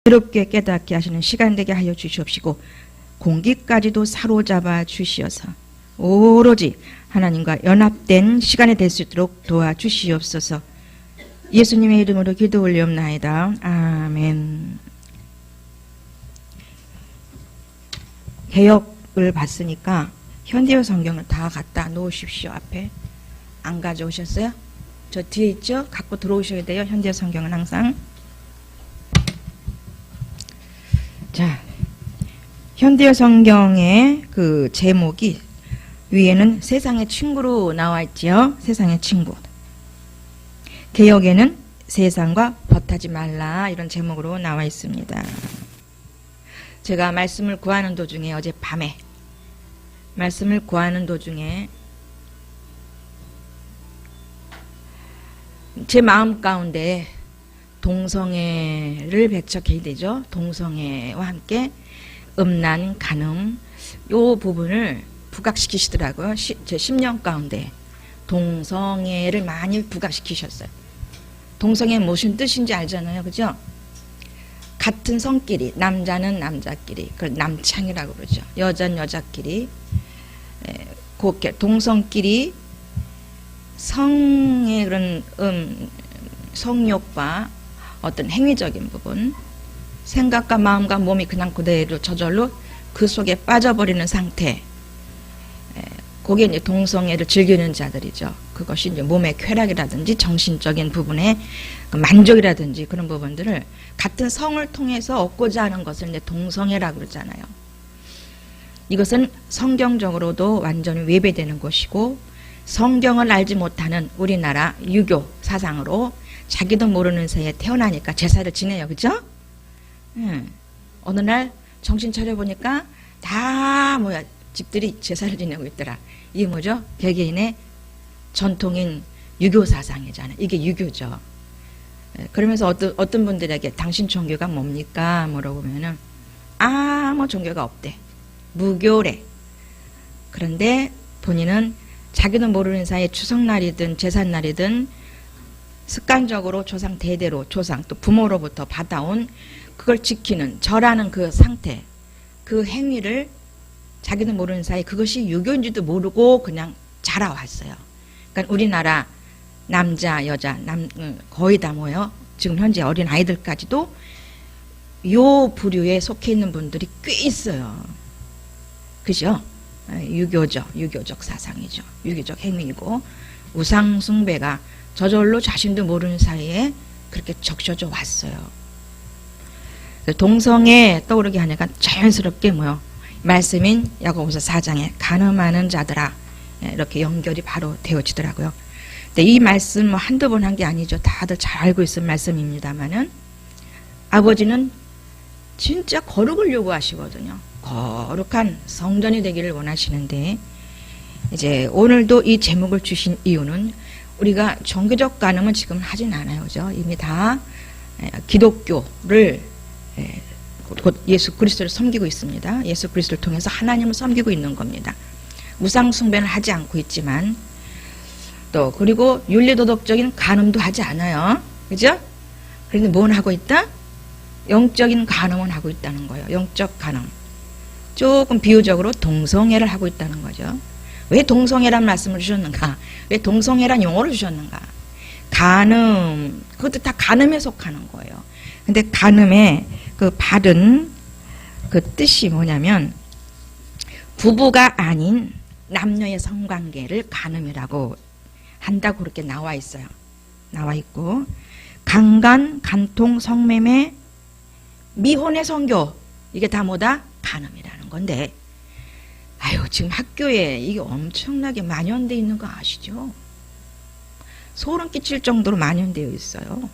새롭게 깨닫게 하시는 시간 되게 하여 주시옵시고 공기까지도 사로잡아 주시어서 오로지 하나님과 연합된 시간이 될 수 있도록 도와주시옵소서. 예수님의 이름으로 기도 올리옵나이다. 아멘. 개역을 봤으니까 현대어 성경을 다 갖다 놓으십시오. 앞에 안 가져오셨어요? 저 뒤에 있죠? 갖고 들어오셔야 돼요. 현대어 성경은 항상. 자, 현대어 성경의 그 제목이 위에는 세상의 친구로 나와 있지요. 세상의 친구. 개역에는 세상과 벗하지 말라 이런 제목으로 나와 있습니다. 제가 말씀을 구하는 도중에 어제 밤에 말씀을 구하는 도중에 제 마음 가운데 동성애를 배척해야 되죠. 동성애와 함께 음란, 간음 요 부분을 부각시키시더라고요. 제 10년 가운데 동성애를 많이 부각시키셨어요. 동성애 무슨 뜻인지 알잖아요. 그죠? 같은 성끼리, 남자는 남자끼리, 그걸 남창이라고 그러죠. 여자는 여자끼리, 그렇게 동성끼리 성의 그런 성욕과 어떤 행위적인 부분, 생각과 마음과 몸이 그냥 그대로 저절로 그 속에 빠져버리는 상태, 그게 이제 동성애를 즐기는 자들이죠. 그것이 이제 몸의 쾌락이라든지 정신적인 부분의 만족이라든지 그런 부분들을 같은 성을 통해서 얻고자 하는 것을 이제 동성애라고 그러잖아요. 이것은 성경적으로도 완전히 외배되는 것이고 성경을 알지 못하는 우리나라 유교 사상으로 자기도 모르는 새에 태어나니까 제사를 지내요. 그죠? 어느 날 정신 차려보니까 다 뭐야 집들이 제사를 지내고 있더라. 이게 뭐죠? 개개인의 전통인 유교 사상이잖아요. 이게 유교죠. 그러면서 어떤 분들에게 당신 종교가 뭡니까? 물어보면은 아무 종교가 없대. 무교래. 그런데 본인은 자기도 모르는 사이에 추석날이든 제삿날이든 습관적으로 조상 대대로 조상 또 부모로부터 받아온 그걸 지키는 절하는 그 상태, 그 행위를 자기도 모르는 사이에 그것이 유교인지도 모르고 그냥 자라왔어요. 그러니까 우리나라 남자, 여자, 거의 다 모여 지금 현재 어린 아이들까지도 요 부류에 속해 있는 분들이 꽤 있어요. 그죠? 유교죠. 유교적 사상이죠. 유교적 행위이고 우상 숭배가 저절로 자신도 모르는 사이에 그렇게 적셔져 왔어요. 동성애 떠오르게 하니까 자연스럽게 뭐요? 말씀인 야고보서 4장에 간음하는 자들아 이렇게 연결이 바로 되어지더라고요. 근데 이 말씀 한두 번 한 게 아니죠. 다들 잘 알고 있는 말씀입니다만은 아버지는 진짜 거룩을 요구하시거든요. 거룩한 성전이 되기를 원하시는데 이제 오늘도 이 제목을 주신 이유는 우리가 종교적 간음은 지금 하진 않아요. 그죠? 이미 다 기독교를 곧 예수 그리스도를 섬기고 있습니다. 예수 그리스도를 통해서 하나님을 섬기고 있는 겁니다. 우상 숭배는 하지 않고 있지만 또 그리고 윤리도덕적인 간음도 하지 않아요. 그죠? 그런데 뭔 하고 있다? 영적인 간음은 하고 있다는 거예요. 영적 간음. 조금 비유적으로 동성애를 하고 있다는 거죠. 왜 동성애란 말씀을 주셨는가? 왜 동성애란 용어를 주셨는가? 간음, 그것도 다 간음에 속하는 거예요. 근데 간음의 그 바른 그 뜻이 뭐냐면 부부가 아닌 남녀의 성관계를 간음이라고 한다고 그렇게 나와 있어요. 나와 있고 강간, 간통, 성매매, 미혼의 성교 이게 다 뭐다? 간음이라는 건데 아유 지금 학교에 이게 엄청나게 만연되어 있는 거 아시죠? 소름 끼칠 정도로 만연되어 있어요.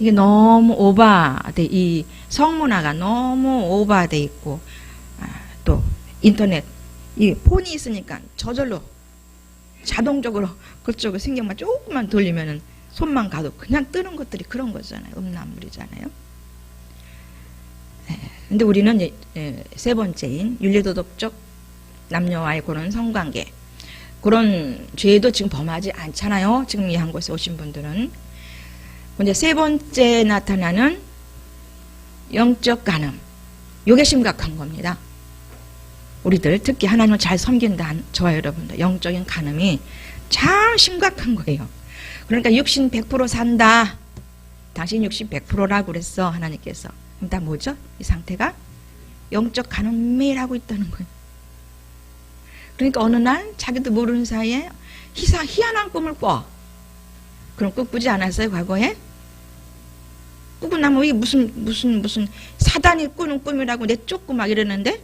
이게 너무 오버돼, 이 성문화가 너무 오버돼 있고 또 인터넷 이 폰이 있으니까 저절로 자동적으로 그쪽을 신경만 조금만 돌리면은 손만 가도 그냥 뜨는 것들이 그런 거잖아요. 음란물이잖아요. 근데 우리는 세 번째인 윤리도덕적 남녀와의 그런 성관계 그런 죄도 지금 범하지 않잖아요. 지금 이 한 곳에 오신 분들은 이제 세 번째 나타나는 영적 간음. 이게 심각한 겁니다. 우리들 특히 하나님을 잘 섬긴다 저와 여러분들 영적인 간음이 참 심각한 거예요. 그러니까 육신 100% 산다. 당신 육신 100%라고 그랬어 하나님께서. 그럼 다 뭐죠? 이 상태가 영적 간음 매일 하고 있다는 거예요. 그러니까 어느 날 자기도 모르는 사이에 희한한 꿈을 꿔. 그럼 꿈 꾸지 않았어요 과거에? 꾸고 나면 이게 무슨 사단이 꾸는 꿈이라고 내쫓고 막 이러는데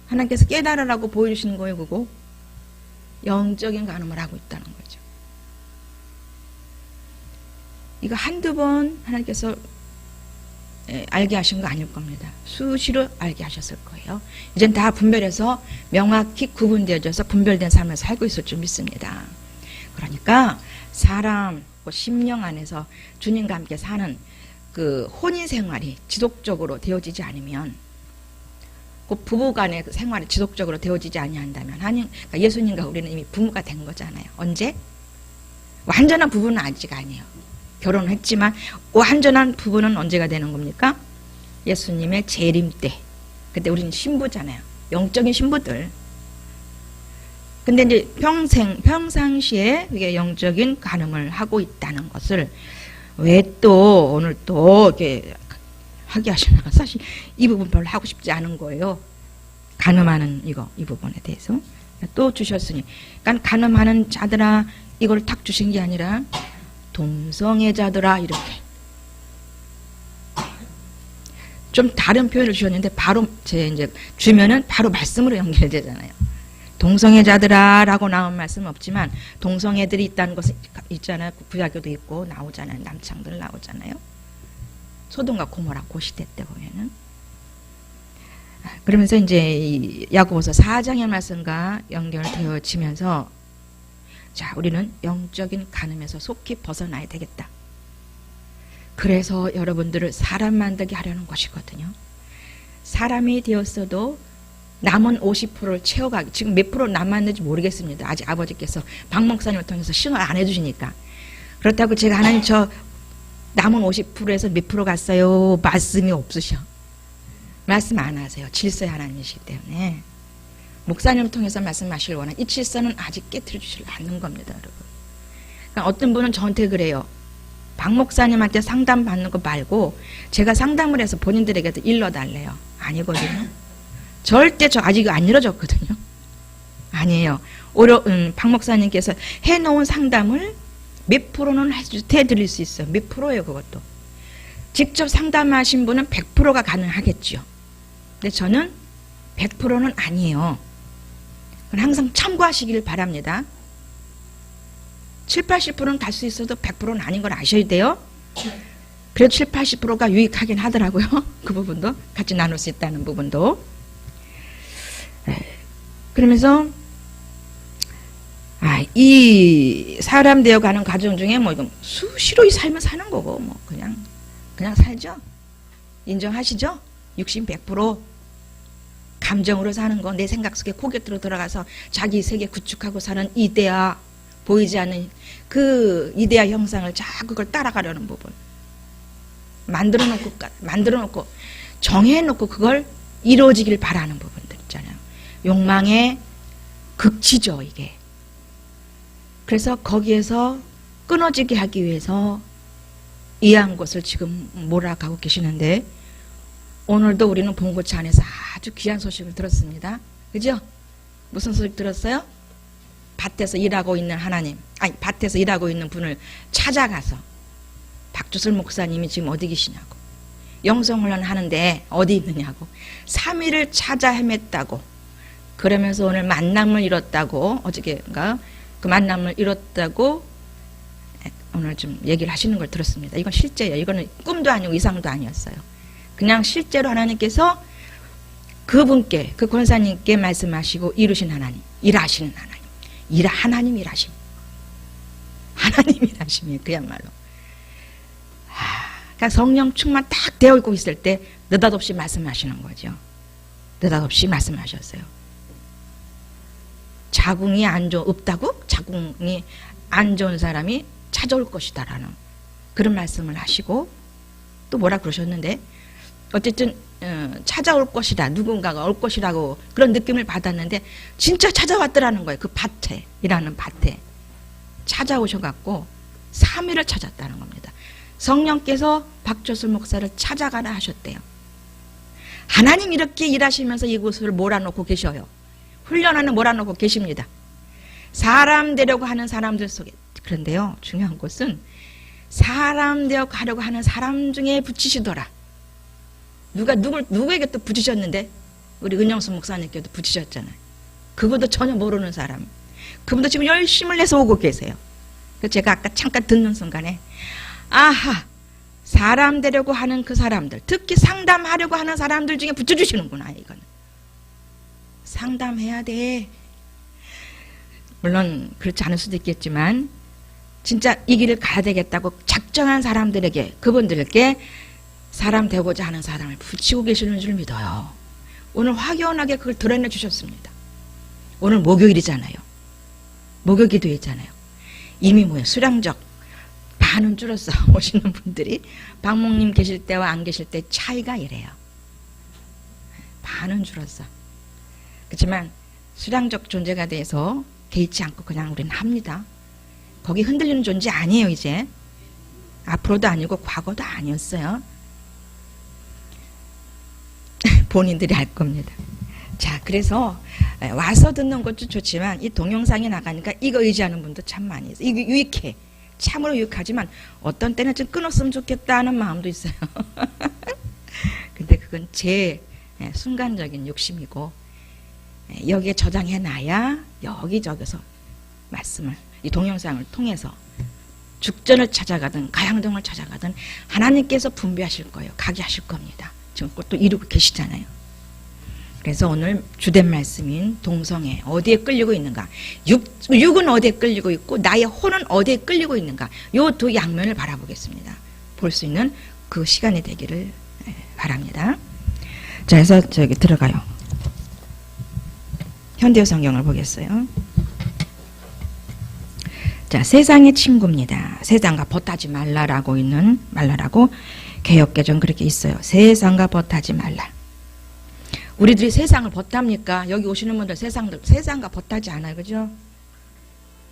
하나님께서 깨달으라고 보여주시는 거예요. 그거 영적인 간음을 하고 있다는 거죠. 이거 한두 번 하나님께서 알게 하신 거 아닐 겁니다. 수시로 알게 하셨을 거예요. 이젠 다 분별해서 명확히 구분되어져서 분별된 삶을 살고 있을 줄 믿습니다. 그러니까 사람 심령 안에서 주님과 함께 사는 그 혼인 생활이 지속적으로 되어지지 않으면, 그 부부 간의 생활이 지속적으로 되어지지 아니한다면, 그러니까 예수님과 우리는 이미 부부가 된 거잖아요. 언제? 완전한 부부는 아직 아니에요. 결혼을 했지만 완전한 부부는 언제가 되는 겁니까? 예수님의 재림 때. 그때 우리는 신부잖아요. 영적인 신부들. 근데 이제 평상시에 이게 영적인 간음을 하고 있다는 것을 왜 또 오늘 또 이렇게 하게 하시나. 사실 이 부분 별로 하고 싶지 않은 거예요. 간음하는 이 부분에 대해서 또 주셨으니. 그러니까 간음하는 자들아 이걸 탁 주신 게 아니라 동성애자들아 이렇게 좀 다른 표현을 주셨는데 바로 제 이제 주면은 바로 말씀으로 연결되잖아요. 동성애자들아라고 나온 말씀은 없지만 동성애들이 있다는 것은 있잖아요. 구약에도 있고 나오잖아요. 남창들 나오잖아요. 소돔과 고모라 그 시대 때 보면은. 그러면서 이제 야고보서 4장의 말씀과 연결되어지면서 자, 우리는 영적인 간음에서 속히 벗어나야 되겠다. 그래서 여러분들을 사람 만들게 하려는 것이거든요. 사람이 되었어도 남은 50%를 채워가기. 지금 몇 프로 남았는지 모르겠습니다. 아직 아버지께서 박 목사님을 통해서 신호 안 해주시니까. 그렇다고 제가 하나님 저 남은 50%에서 몇 프로 갔어요? 말씀이 없으셔. 말씀 안 하세요. 질서의 하나님이시기 때문에. 목사님을 통해서 말씀하시길 원하는 이 질서는 아직 깨트려 주시지 않는 겁니다, 여러분. 그러니까 어떤 분은 저한테 그래요. 박 목사님한테 상담 받는 거 말고 제가 상담을 해서 본인들에게도 일러달래요. 아니거든요. 절대 저 아직 안 이루어졌거든요. 아니에요. 오히려 박 목사님께서 해놓은 상담을 몇 프로는 해드릴 수 있어요. 몇 프로예요, 그것도. 직접 상담하신 분은 100%가 가능하겠죠. 근데 저는 100%는 아니에요. 항상 참고하시길 바랍니다. 7, 80%는 갈 수 있어도 100%는 아닌 걸 아셔야 돼요. 그래도 7, 80%가 유익하긴 하더라고요. 그 부분도 같이 나눌 수 있다는 부분도. 그러면서 이 사람 되어가는 과정 중에 뭐 이건 수시로 이 삶을 사는 거고 뭐 그냥 살죠. 인정하시죠? 60, 100% 감정으로 사는 거, 내 생각 속에 고갯으로 들어가서 자기 세계 구축하고 사는 이데아, 보이지 않는 그 이데아 형상을 자꾸 그걸 따라가려는 부분. 만들어 놓고 정해놓고 그걸 이루어지길 바라는 부분들 있잖아요. 욕망의 극치죠, 이게. 그래서 거기에서 끊어지게 하기 위해서 이해한 것을 지금 몰아가고 계시는데, 오늘도 우리는 본고차 안에서 아주 귀한 소식을 들었습니다. 그죠? 무슨 소식 들었어요? 밭에서 일하고 있는 밭에서 일하고 있는 분을 찾아가서 박주슬 목사님이 지금 어디 계시냐고, 영성훈련 하는데 어디 있느냐고, 3일을 찾아 헤맸다고, 그러면서 오늘 만남을 이뤘다고, 어저께인가 그 만남을 이뤘다고 오늘 좀 얘기를 하시는 걸 들었습니다. 이건 실제예요. 이거는 꿈도 아니고 이상도 아니었어요. 그냥 실제로 하나님께서 그분께, 그 권사님께 말씀하시고 이루신 하나님, 일하시는 하나님, 하나님 일하심, 하나님 일하심이에요. 그야말로. 그러니까 성령 충만 딱 되어 있고 있을 때 느닷없이 말씀하시는 거죠. 느닷없이 말씀하셨어요. 자궁이 없다고? 자궁이 안 좋은 사람이 찾아올 것이다라는 그런 말씀을 하시고 또 뭐라 그러셨는데 어쨌든 찾아올 것이다. 누군가가 올 것이라고 그런 느낌을 받았는데 진짜 찾아왔더라는 거예요. 그 밭에, 일하는 밭에 찾아오셔갖고 3일을 찾았다는 겁니다. 성령께서 박조수 목사를 찾아가라 하셨대요. 하나님 이렇게 일하시면서 이곳을 몰아놓고 계셔요. 훈련하는 몰아놓고 계십니다. 사람 되려고 하는 사람들 속에. 그런데요, 중요한 것은 사람 되어 가려고 하는 사람 중에 붙이시더라. 누구에게 또 붙이셨는데? 우리 은영수 목사님께도 붙이셨잖아요. 그것도 전혀 모르는 사람. 그분도 지금 열심을 내서 오고 계세요. 그래서 제가 아까 잠깐 듣는 순간에 아하, 사람 되려고 하는 그 사람들, 특히 상담하려고 하는 사람들 중에 붙여주시는구나. 이거는 상담해야 돼. 물론 그렇지 않을 수도 있겠지만 진짜 이 길을 가야 되겠다고 작정한 사람들에게, 그분들께 사람 되고자 하는 사람을 붙이고 계시는 줄 믿어요. 오늘 확연하게 그걸 드러내 주셨습니다. 오늘 목요일이잖아요. 목요기도이잖아요. 이미 뭐야, 수량적 반은 줄었어. 오시는 분들이 박목님 계실 때와 안 계실 때 차이가 이래요. 반은 줄었어. 그렇지만 수량적 존재가 돼서 개의치 않고 그냥 우리는 합니다. 거기 흔들리는 존재 아니에요. 이제 앞으로도 아니고 과거도 아니었어요. 본인들이 알 겁니다. 자, 그래서 와서 듣는 것도 좋지만 이 동영상이 나가니까 이거 의지하는 분도 참 많이 있어요. 이게 유익해. 참으로 유익하지만 어떤 때는 좀 끊었으면 좋겠다는 마음도 있어요. 근데 그건 제 순간적인 욕심이고, 여기에 저장해놔야 여기저기서 말씀을, 이 동영상을 통해서 죽전을 찾아가든 가양동을 찾아가든 하나님께서 분배하실 거예요. 가게 하실 겁니다. 지금 그것도 이루고 계시잖아요. 그래서 오늘 주된 말씀인 동성애, 어디에 끌리고 있는가, 육은 어디에 끌리고 있고 나의 혼은 어디에 끌리고 있는가, 요 두 양면을 바라보겠습니다. 볼 수 있는 그 시간이 되기를 바랍니다. 자, 그래서 저기 들어가요. 현대어 성경을 보겠어요. 자, 세상의 친구입니다. 세상과 벗하지 말라라고 있는, 말라라고 개역개정 그렇게 있어요. 세상과 벗하지 말라. 우리들이 세상을 벗합니까? 여기 오시는 분들 세상과 벗하지 않아요. 그죠?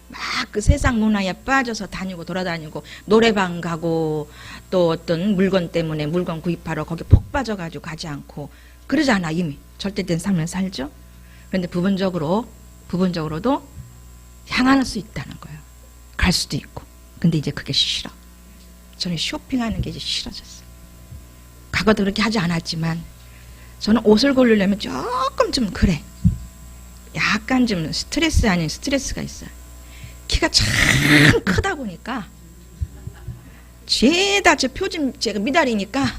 막 그 세상 문화에 빠져서 다니고 돌아다니고 노래방 가고 또 어떤 물건 때문에 물건 구입하러 거기 폭 빠져가지고 가지 않고 그러잖아. 이미 절대된 삶을 살죠. 그런데 부분적으로도 향할 수 있다는 거예요. 갈 수도 있고. 근데 이제 그게 싫어. 저는 쇼핑하는 게 이제 싫어졌어요. 과거도 그렇게 하지 않았지만 저는 옷을 고르려면 조금 좀 그래. 약간 좀 스트레스 아닌 스트레스가 있어요. 키가 참 크다 보니까 죄다 저 표준 제가 미달이니까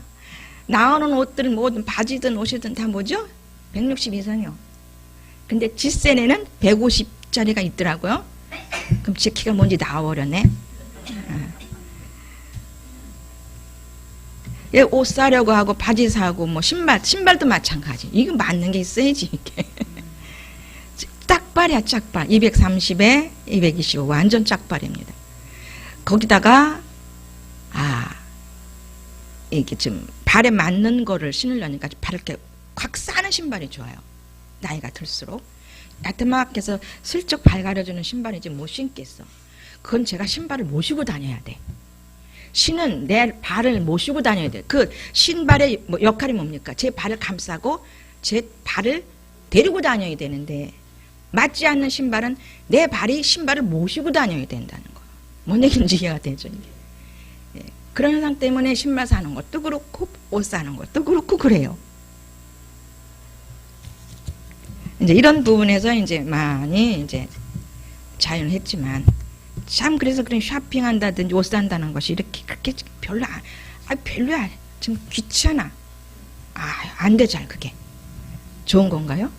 나오는 옷들은 뭐든 바지든 옷이든 다 뭐죠? 160 이상이요. 근데 지세네는 150짜리가 있더라고요. 그럼 제 키가 뭔지 나와버렸네. 옷 사려고 하고 바지 사고 뭐 신발도 마찬가지. 이거 맞는 게 있어야지 이게. 짝발이야 짝발. 230에 225 완전 짝발입니다. 거기다가 이게 좀 발에 맞는 거를 신으려니까 발을 이렇게 확 싸는 신발이 좋아요. 나이가 들수록. 야트막해서 슬쩍 발 가려주는 신발이지 못 신겠어. 그건 제가 신발을 모시고 다녀야 돼. 신은 내 발을 모시고 다녀야 돼. 그 신발의 역할이 뭡니까? 제 발을 감싸고 제 발을 데리고 다녀야 되는데 맞지 않는 신발은 내 발이 신발을 모시고 다녀야 된다는 거. 뭔 얘기인지 이해가 되죠? 이게. 그런 현상 때문에 신발 사는 것도 그렇고 옷 사는 것도 그렇고 그래요. 이제 이런 부분에서 이제 많이 이제 자연했지만 참 그래서 그런 쇼핑한다든지 옷 산다는 것이 이렇게 그렇게 별로야. 좀 귀찮아. 안 돼, 잘 그게. 좋은 건가요?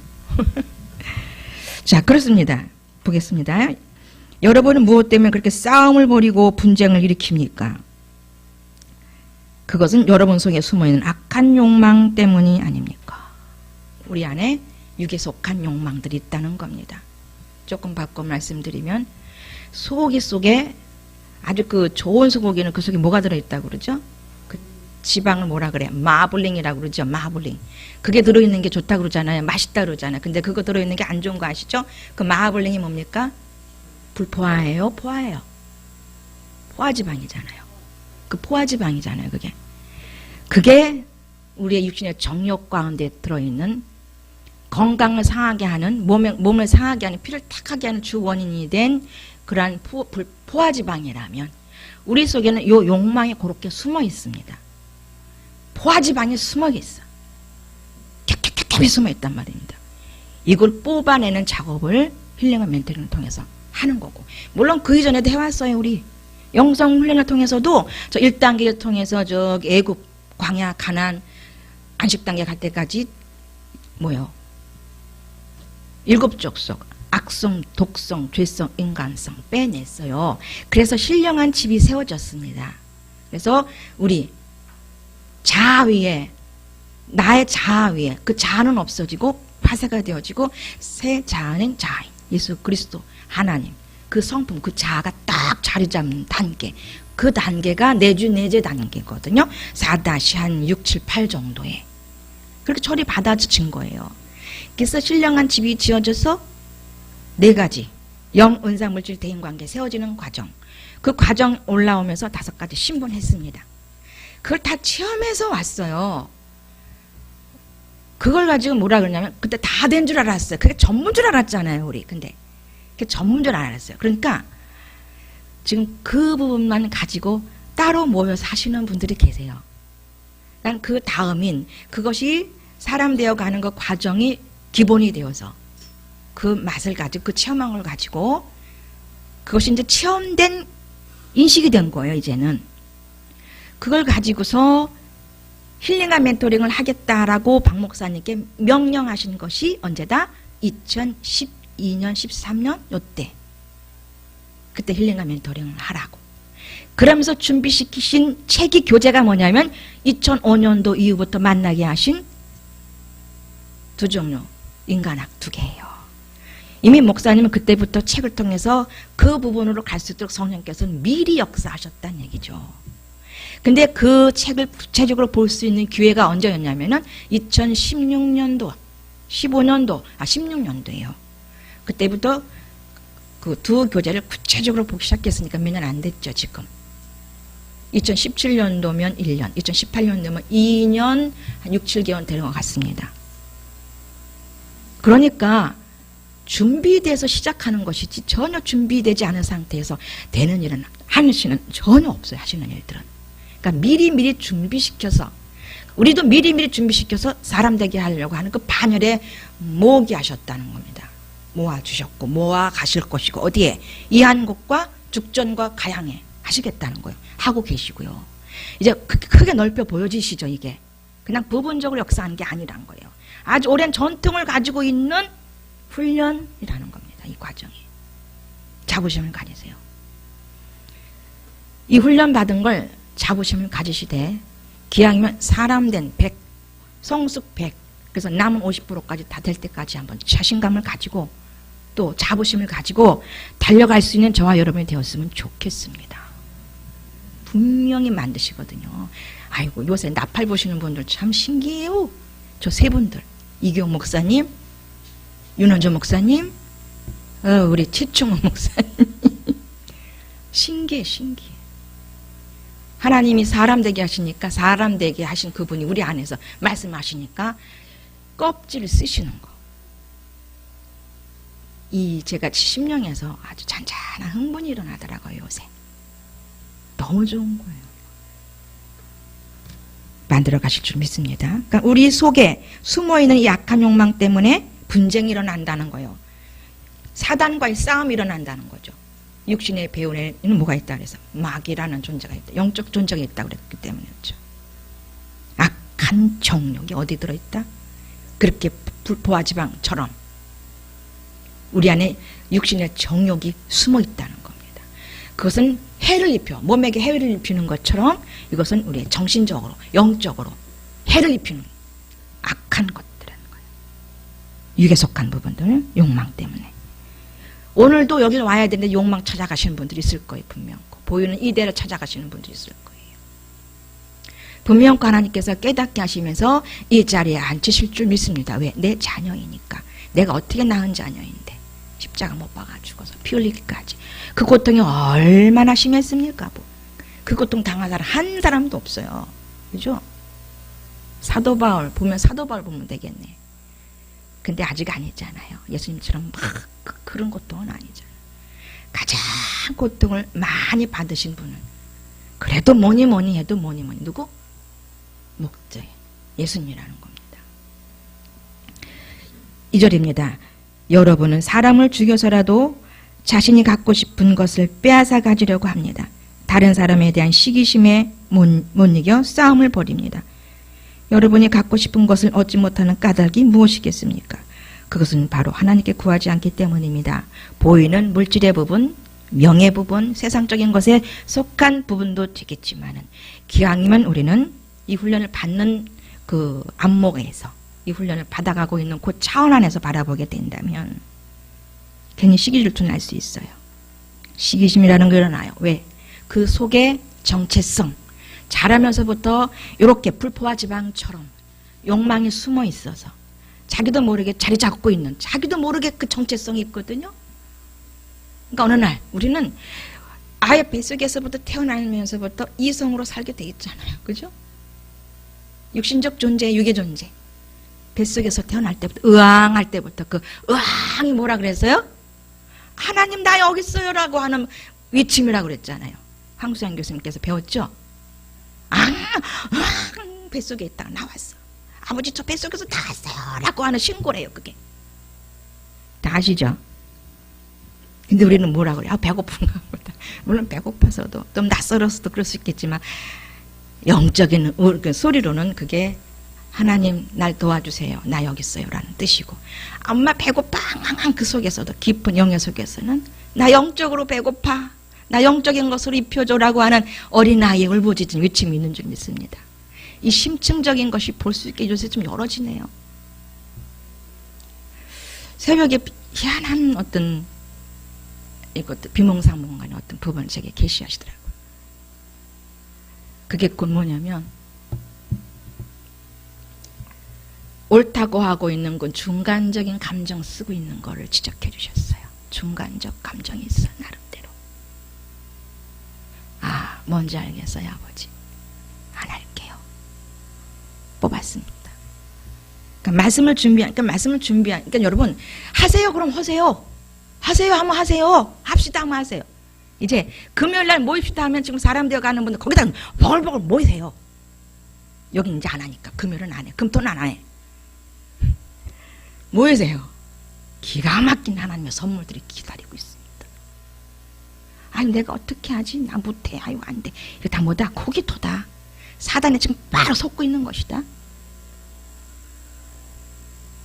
자, 그렇습니다. 보겠습니다. 여러분은 무엇 때문에 그렇게 싸움을 벌이고 분쟁을 일으킵니까? 그것은 여러분 속에 숨어있는 악한 욕망 때문이 아닙니까? 우리 안에 육에 속한 욕망들이 있다는 겁니다. 조금 바꿔 말씀드리면 속에 아주 그 좋은 소고기는 그 속에 뭐가 들어있다고 그러죠? 그 지방을 뭐라 그래? 마블링이라고 그러죠. 마블링. 그게 들어있는 게 좋다고 그러잖아요. 맛있다 그러잖아요. 근데 그거 들어있는 게 안 좋은 거 아시죠? 그 마블링이 뭡니까? 불포화예요? 포화예요? 포화지방이잖아요. 그 포화지방이잖아요. 그게 우리의 육신의 정욕 가운데 들어있는 건강을 상하게 하는 몸을 상하게 하는 피를 탁하게 하는 주 원인이 된 그러한 포화지방이라면 우리 속에는 이 욕망이 그렇게 숨어 있습니다. 포화지방이 숨어 있어. 캡캡캡캡이 숨어 있단 말입니다. 이걸 뽑아내는 작업을 힐링과 멘토링을 통해서 하는 거고, 물론 그 이전에도 해왔어요. 우리 영성 훈련을 통해서도 저 1단계를 통해서 저 애굽, 광야, 가나안, 안식 단계 갈 때까지 뭐요? 7 족속, 악성, 독성, 죄성, 인간성 빼냈어요. 그래서 신령한 집이 세워졌습니다. 그래서 우리 자아 위에, 나의 자아 위에 그 자아는 없어지고 파쇄가 되어지고 새 자아는 자아인 예수 그리스도 하나님, 그 성품, 그 자아가 딱 자리 잡는 단계, 그 단계가 내주 내제 단계거든요. 4-6, 7, 8 정도에 그렇게 처리 받아진 거예요. 그래서 신령한 집이 지어져서 4가지 영, 은사, 물질, 대인 관계 세워지는 과정, 그 과정 올라오면서 5가지 신분했습니다. 그걸 다 체험해서 왔어요. 그걸 가지고 뭐라 그러냐면 그때 다 된 줄 알았어요. 그게 전부인 줄 알았잖아요, 우리. 근데 그게 전부인 줄 알았어요. 그러니까 지금 그 부분만 가지고 따로 모여서 하시는 분들이 계세요. 난 그 다음인 그것이 사람 되어가는 그 과정이 기본이 되어서 그 맛을 가지고 그 체험한 걸 가지고 그것이 이제 체험된 인식이 된 거예요. 이제는 그걸 가지고서 힐링과 멘토링을 하겠다라고 박 목사님께 명령하신 것이 언제다? 2012년 13년 요때 그때 힐링과 멘토링을 하라고. 그러면서 준비시키신 체계 교재가 뭐냐면 2005년도 이후부터 만나게 하신 2 종류 인간학 2개예요. 이미 목사님은 그때부터 책을 통해서 그 부분으로 갈 수 있도록 성령께서는 미리 역사하셨다는 얘기죠. 근데 그 책을 구체적으로 볼 수 있는 기회가 언제였냐면은 2016년도, 16년도예요. 그때부터 그 2 교재를 구체적으로 보기 시작했으니까 몇 년 안 됐죠, 지금. 2017년도면 1년, 2018년도면 2년, 한 6, 7개월 되는 것 같습니다. 그러니까 준비돼서 시작하는 것이지 전혀 준비되지 않은 상태에서 되는 일은 하는 시는 전혀 없어요. 하시는 일들은. 그러니까 미리미리 준비시켜서 우리도 미리미리 준비시켜서 사람 되게 하려고 하는 그 반열에 모으게 하셨다는 겁니다. 모아주셨고 모아 가실 것이고 어디에? 이한국과 죽전과 가양에 하시겠다는 거예요. 하고 계시고요. 이제 크게 넓혀 보여지시죠. 이게 그냥 부분적으로 역사하는 게 아니란 거예요. 아주 오랜 전통을 가지고 있는 훈련이라는 겁니다. 이 과정이. 자부심을 가지세요. 이 훈련 받은 걸 자부심을 가지시되 기왕이면 사람 된 100, 성숙 100, 그래서 남은 50%까지 다 될 때까지 한번 자신감을 가지고 또 자부심을 가지고 달려갈 수 있는 저와 여러분이 되었으면 좋겠습니다. 분명히 만드시거든요. 아이고 요새 나팔 보시는 분들 참 신기해요. 저 3분들 이경 목사님, 윤원주 목사님, 우리 최충원 목사님 신기해. 하나님이 사람 되게 하시니까 사람 되게 하신 그분이 우리 안에서 말씀하시니까 껍질을 쓰시는 거. 이 제가 70년에서 아주 잔잔한 흥분이 일어나더라고요. 요새 너무 좋은 거예요. 만들어 가실 줄 믿습니다. 그러니까 우리 속에 숨어있는 이 약한 욕망 때문에 분쟁이 일어난다는 거예요. 사단과의 싸움이 일어난다는 거죠. 육신의 배후에는 뭐가 있다 그래서 마귀라는 존재가 있다. 영적 존재가 있다고 그랬기 때문이었죠. 악한 정욕이 어디 들어있다? 그렇게 불포화지방처럼 우리 안에 육신의 정욕이 숨어 있다는 겁니다. 그것은 해를 입혀 몸에게 해를 입히는 것처럼 이것은 우리의 정신적으로 영적으로 해를 입히는 악한 것들이라는 거예요. 육에 속한 부분들 욕망 때문에 오늘도 여기 와야 되는데 욕망 찾아가시는 분들이 있을 거예요. 분명. 보이는 이대로 찾아가시는 분도 있을 거예요. 분명 하나님께서 깨닫게 하시면서 이 자리에 앉히실 줄 믿습니다. 왜? 내 자녀이니까. 내가 어떻게 낳은 자녀인데 십자가 못 박아 죽어서 피 흘리기까지. 그 고통이 얼마나 심했습니까? 그 고통 당한 사람 한 사람도 없어요. 그죠? 사도 바울 보면 사도 바울 보면 되겠네. 근데 아직 아니잖아요. 예수님처럼 막 그런 고통은 아니잖아요. 가장 고통을 많이 받으신 분은 그래도 뭐니 해도 누구? 목자예요. 예수님이라는 겁니다. 2절입니다. 여러분은 사람을 죽여서라도 자신이 갖고 싶은 것을 빼앗아 가지려고 합니다. 다른 사람에 대한 시기심에 못 이겨 싸움을 벌입니다. 여러분이 갖고 싶은 것을 얻지 못하는 까닭이 무엇이겠습니까? 그것은 바로 하나님께 구하지 않기 때문입니다. 보이는 물질의 부분, 명예 부분, 세상적인 것에 속한 부분도 되겠지만은 기왕이면 우리는 이 훈련을 받는 그 안목에서 이 훈련을 받아가고 있는 그 차원 안에서 바라보게 된다면 괜히 시기질투는 날 수 있어요. 시기심이라는 게 일어나요. 왜? 그 속에 정체성, 자라면서부터 이렇게 불포화 지방처럼 욕망이 숨어 있어서 자기도 모르게 자리 잡고 있는, 자기도 모르게 그 정체성이 있거든요. 그러니까 어느 날 우리는 아예 뱃속에서부터 태어나면서부터 이성으로 살게 돼 있잖아요. 그죠? 육신적 존재, 유괴 존재. 뱃속에서 태어날 때부터, 의왕할 때부터 그 의왕이 뭐라 그랬어요? 하나님 나 여기 있어요 라고 하는 외침이라고 그랬잖아요. 황수양 교수님께서 배웠죠? 뱃속에 있다가 나왔어. 아버지 저 뱃속에서 나왔어요 라고 하는 신고래요. 그게 다 아시죠? 근데 우리는 뭐라 그래요? 배고픈가 보다. 물론 배고파서도 좀 낯설어서도 그럴 수 있겠지만 영적인 소리로는 그게 하나님 날 도와주세요. 나 여기 있어요 라는 뜻이고, 엄마 배고파 그 속에서도 깊은 영의 속에서는 나 영적으로 배고파, 나 영적인 것으로 입혀줘라고 하는 어린아이의 울부짖은 외침이 있는 줄 믿습니다. 이 심층적인 것이 볼 수 있게 요새 좀 열어지네요. 새벽에 희한한 어떤 이것도 비몽사몽간의 어떤 부분을 제게 계시하시더라고요. 그게 곧 뭐냐면 옳다고 하고 있는 건 중간적인 감정 쓰고 있는 거를 지적해 주셨어요. 중간적 감정이 있어 나름대로. 뭔지 알겠어요 아버지. 안 할게요. 뽑았습니다. 그러니까 말씀을 그러니까 여러분 하세요 그럼 하세요. 하세요 하면 하세요. 합시다 하면 하세요. 이제 금요일날 모입시다 하면 지금 사람 되어가는 분들 거기다 버글버글 모이세요. 여기 이제 안 하니까 금요일은 안 해. 금토는 안 해. 모이세요. 기가 막힌 하나님의 선물들이 기다리고 있습니다. 아니 내가 어떻게 하지? 나 못해. 아유 안 돼. 이거 다 뭐다? 고기토다. 사단에 지금 바로 속고 있는 것이다.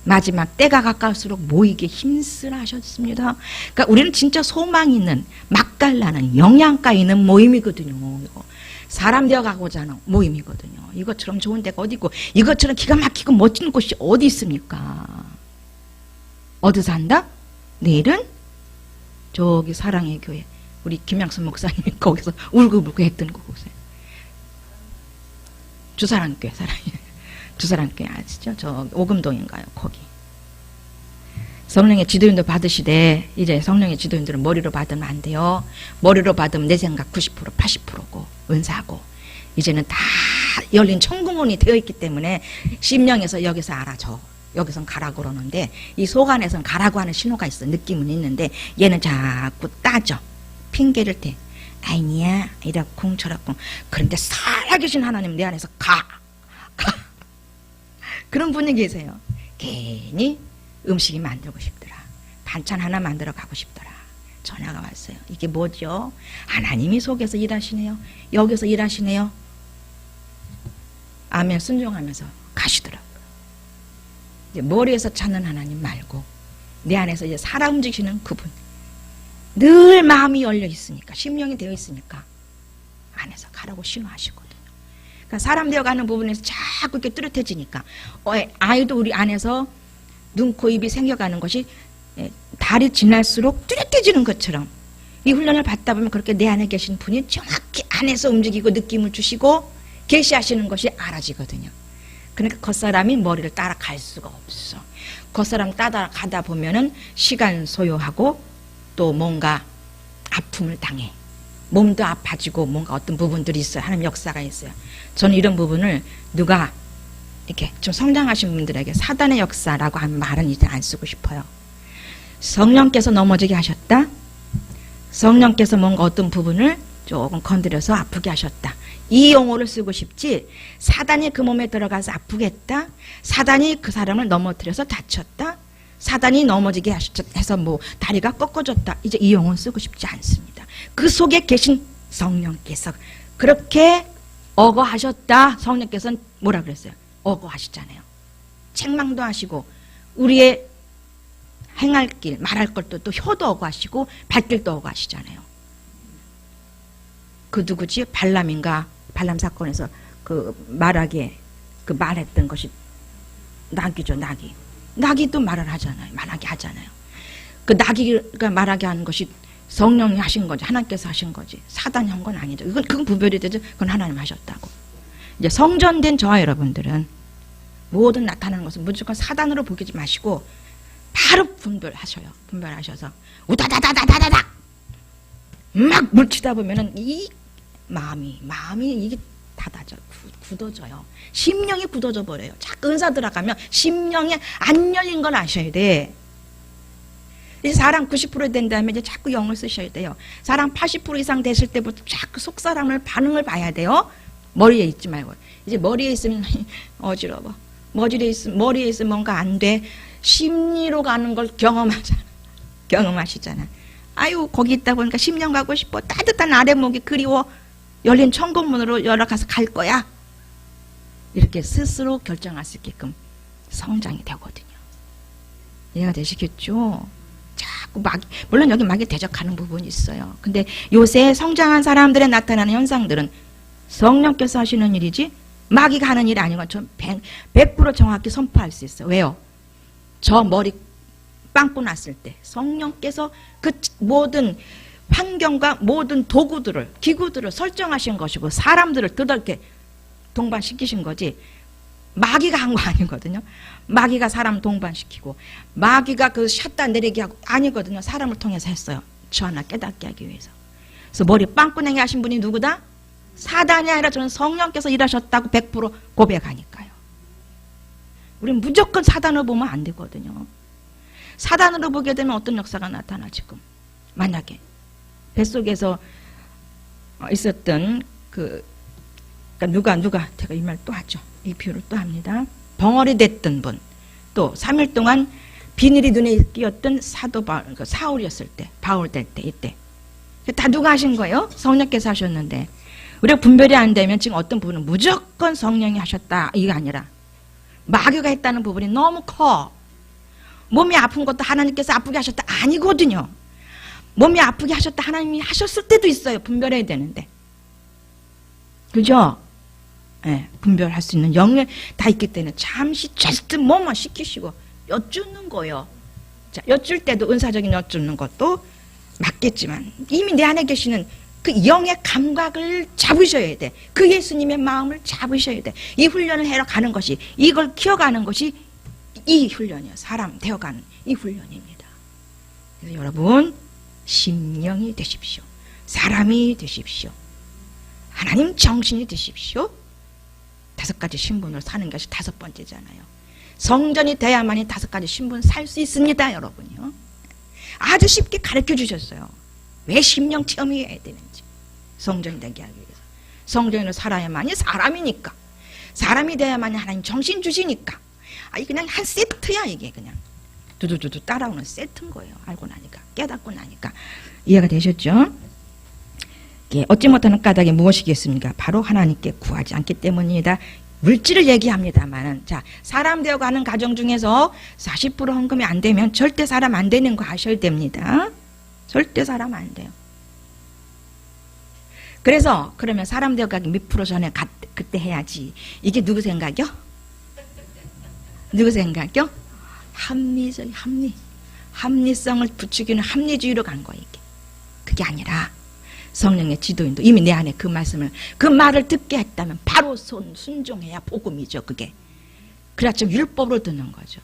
마지막 때가 가까울수록 모이게 힘쓰라 하셨습니다. 그러니까 우리는 진짜 소망 있는 맛깔나는 영양가 있는 모임이거든요. 이거. 사람 되어가고자 하는 모임이거든요. 이것처럼 좋은 데가 어디 있고 이것처럼 기가 막히고 멋진 곳이 어디 있습니까? 어디서 한다? 내일은 저기 사랑의 교회 우리 김양순 목사님이 거기서 울고불고 했던 곳에 주사랑교회 주사랑교회 아시죠? 저 오금동인가요? 거기 성령의 지도인도 받으시되 이제 성령의 지도인들은 머리로 받으면 안 돼요. 머리로 받으면 내 생각 90% 80%고 은사고 이제는 다 열린 천국문이 되어 있기 때문에 심령에서 여기서 알아줘. 여기선 가라고 그러는데 이 속 안에서는 가라고 하는 신호가 있어. 느낌은 있는데 얘는 자꾸 따져. 핑계를 대. 아니야 이렇쿵 저렇쿵. 그런데 살아계신 하나님 내 안에서 가. 그런 분이 계세요. 괜히 음식이 만들고 싶더라. 반찬 하나 만들어 가고 싶더라. 전화가 왔어요. 이게 뭐죠? 하나님이 속에서 일하시네요. 여기서 일하시네요. 아멘 순종하면서 가시더라고요. 이제 머리에서 찾는 하나님 말고 내 안에서 이제 살아 움직이시는 그분. 늘 마음이 열려 있으니까 심령이 되어 있으니까 안에서 가라고 신호하시거든요. 그러니까 사람 되어가는 부분에서 자꾸 이렇게 뚜렷해지니까 아이도 우리 안에서 눈, 코, 입이 생겨가는 것이 달이 지날수록 뚜렷해지는 것처럼 이 훈련을 받다 보면 그렇게 내 안에 계신 분이 정확히 안에서 움직이고 느낌을 주시고 계시하시는 것이 알아지거든요. 그러니까 겉사람이 머리를 따라갈 수가 없어. 겉사람 따라가다 보면은 시간 소요하고 또 뭔가 아픔을 당해. 몸도 아파지고 뭔가 어떤 부분들이 있어요. 하나님 역사가 있어요. 저는 이런 부분을 누가 이렇게 좀 성장하신 분들에게 사단의 역사라고 하는 말은 이제 안 쓰고 싶어요. 성령께서 넘어지게 하셨다. 성령께서 뭔가 어떤 부분을 조금 건드려서 아프게 하셨다. 이 용어를 쓰고 싶지, 사단이 그 몸에 들어가서 아프게 했다, 사단이 그 사람을 넘어뜨려서 다쳤다, 사단이 넘어지게 해서 뭐 다리가 꺾어졌다, 이제 이 용어는 쓰고 싶지 않습니다. 그 속에 계신 성령께서 그렇게 어거하셨다. 성령께서는 뭐라 그랬어요? 어거하시잖아요. 책망도 하시고 우리의 행할 길, 말할 것도 또 혀도 어거하시고 발길도 어거하시잖아요. 그 누구지? 발람인가? 발람 사건에서 그 말하기에 그 말했던 것이 나귀죠, 나귀. 나귀도 말을 하잖아요. 말하게 하잖아요. 그 나귀가 말하게 하는 것이 성령이 하신 거지, 하나님께서 하신 거지, 사단이 한 건 아니죠. 그건 분별이 되죠. 그건 하나님 하셨다고. 이제 성전된 저와 여러분들은 모든 나타나는 것은 무조건 사단으로 보지 마시고 바로 분별하셔요. 분별하셔서 우다다다다다다다 막 물치다 보면은 이 마음이 이게 닫아져, 굳어져요. 심령이 굳어져 버려요. 자꾸 은사 들어가면 심령이 안 열린 걸 아셔야 돼. 이제 사람 90% 된 다음에 이제 자꾸 영을 쓰셔야 돼요. 사람 80% 이상 됐을 때부터 자꾸 속사람을 반응을 봐야 돼요. 머리에 있지 말고. 이제 머리에 있으면 어지러워. 머리에 있으면 뭔가 안 돼. 심리로 가는 걸 경험하시잖아. 아유, 거기 있다 보니까 심령 가고 싶어. 따뜻한 아랫목이 그리워. 열린 천국문으로 열어가서 갈 거야. 이렇게 스스로 결정할 수 있게끔 성장이 되거든요. 이해가 되시겠죠? 자꾸 물론 여기 마귀 대적하는 부분이 있어요. 근데 요새 성장한 사람들의 나타나는 현상들은 성령께서 하시는 일이지 마귀가 하는 일이 아닌 것처럼 100% 정확히 선포할 수 있어요. 왜요? 저 머리 빵꾸 났을 때 성령께서 그 모든 환경과 모든 도구들을, 기구들을 설정하신 것이고 사람들을 그렇게 동반시키신 거지 마귀가 한 거 아니거든요. 마귀가 사람 동반시키고 마귀가 그 샷다 내리게 하고 아니거든요. 사람을 통해서 했어요. 저 하나 깨닫게 하기 위해서. 그래서 머리 빵꾸내게 하신 분이 누구다? 사단이 아니라 저는 성령께서 일하셨다고 100% 고백하니까요. 우리는 무조건 사단으로 보면 안 되거든요. 사단으로 보게 되면 어떤 역사가 나타나 지금. 만약에 뱃속에서 있었던 그러니까 누가 제가 이 말 또 하죠. 이 비유를 또 합니다. 벙어리 됐던 분, 또 3일 동안 비늘이 눈에 끼었던 사도 사울이었을 때, 바울 될 때, 이때 다 누가 하신 거예요? 성령께서 하셨는데 우리가 분별이 안 되면 지금 어떤 부분은 무조건 성령이 하셨다 이게 아니라 마귀가 했다는 부분이 너무 커. 몸이 아픈 것도 하나님께서 아프게 하셨다 아니거든요. 몸이 아프게 하셨다 하나님이 하셨을 때도 있어요. 분별해야 되는데. 그죠? 네, 분별할 수 있는 영역 다 있기 때문에 잠시 저스트 뭐만 시키시고 여쭙는 거예요. 자, 여쭐 때도 은사적인 여쭙는 것도 맞겠지만 이미 내 안에 계시는 그 영의 감각을 잡으셔야 돼. 그 예수님의 마음을 잡으셔야 돼. 이 훈련을 해러 가는 것이, 이걸 키워가는 것이 이 훈련이에요. 사람 되어가는 이 훈련입니다. 그래서 여러분 심령이 되십시오. 사람이 되십시오. 하나님 정신이 되십시오. 5가지 신분으로 사는 것이 5번째잖아요. 성전이 돼야만이 5가지 신분 살 수 있습니다. 여러분요. 아주 쉽게 가르쳐 주셨어요. 왜 심령 체험이 해야 되는지. 성전이 되게 하기 위해서. 성전으로 살아야만이 사람이니까. 사람이 돼야만이 하나님 정신 주시니까. 아니 그냥 한 세트야 이게 그냥. 두두두두 따라오는 세트인 거예요. 알고 나니까. 깨닫고 나니까. 이해가 되셨죠? 예, 얻지 못하는 까닭이 무엇이겠습니까? 바로 하나님께 구하지 않기 때문입니다. 물질을 얘기합니다만은, 자, 사람 되어 가는 가정 중에서 40% 헌금이 안 되면 절대 사람 안 되는 거 아셔야 됩니다. 절대 사람 안 돼요. 그래서, 그러면 사람 되어 가기 몇 프로 전에 그때 해야지. 이게 누구 생각이요? 누구 생각이요? 합리성을 부추기는 합리주의로 간 거예요, 이게. 그게 아니라 성령의 지도인도 이미 내 안에 그 말씀을, 그 말을 듣게 했다면 바로 순종해야 복음이죠. 그게. 그래야 좀 율법으로 듣는 거죠.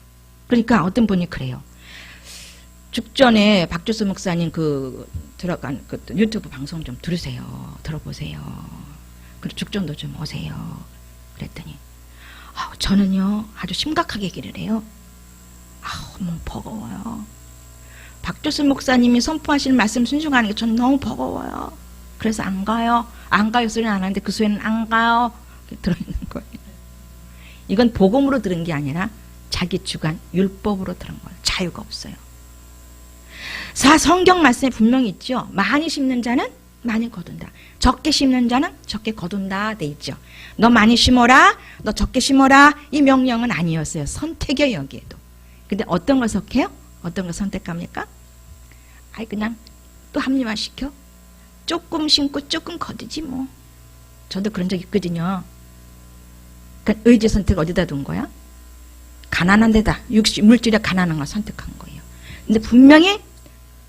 그러니까 어떤 분이 그래요. 죽전에 박주수 목사님 들어간 유튜브 방송 좀 들으세요. 들어보세요. 그리고 죽전도 좀 오세요. 그랬더니 저는요 아주 심각하게 얘기를 해요. 너무 버거워요. 박주수 목사님이 선포하시는 말씀 순종하는 게 저는 너무 버거워요. 그래서 안 가요. 안 가요 소리는 안 하는데 그 소리는 안 가요. 들어있는 거예요. 이건 복음으로 들은 게 아니라 자기 주관 율법으로 들은 거예요. 자유가 없어요. 성경 말씀에 분명히 있죠. 많이 심는 자는 많이 거둔다. 적게 심는 자는 적게 거둔다 돼 있죠. 너 많이 심어라, 너 적게 심어라, 이 명령은 아니었어요. 선택이에요. 여기에도. 근데 어떤 걸 선택해요? 어떤 걸 선택합니까? 그냥 또 합리화시켜. 조금 심고 조금 거두지 뭐. 저도 그런 적 있거든요. 그러니까 의지 선택 어디다 둔 거야? 가난한 데다. 물질에 가난한 걸 선택한 거예요. 근데 분명히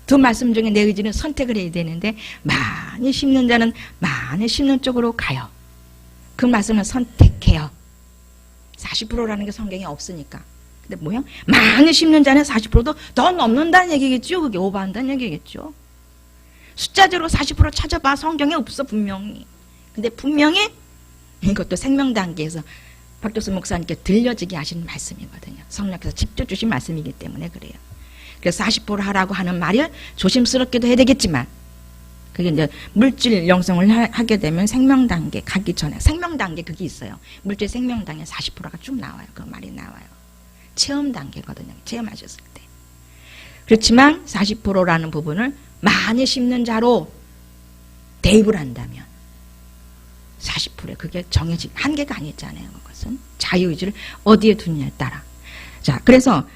두 말씀 중에 내 의지는 선택을 해야 되는데 많이 심는 자는 많이 심는 쪽으로 가요. 그 말씀은 선택해요. 40%라는 게 성경에 없으니까. 근데 뭐야? 많이 심는 자는 40%도 더 넘는다는 얘기겠죠. 그게 오버한다는 얘기겠죠. 숫자적으로 40% 찾아봐. 성경에 없어 분명히. 근데 분명히 이것도 생명단계에서 박도수 목사님께 들려지게 하신 말씀이거든요. 성령께서 직접 주신 말씀이기 때문에 그래요. 그래서 40% 하라고 하는 말을 조심스럽게도 해야 되겠지만 그게 이제 물질 영성을 하게 되면 생명단계 가기 전에 생명단계 그게 있어요. 물질 생명단계 40%가 쭉 나와요. 그 말이 나와요. 체험단계거든요. 체험하셨을 때. 그렇지만 40%라는 부분을 많이 심는 자로 대입을 한다면 40%에 그게 정해진 한계가 아니잖아요. 그것은 자유의지를 어디에 두느냐에 따라. 자, 그래서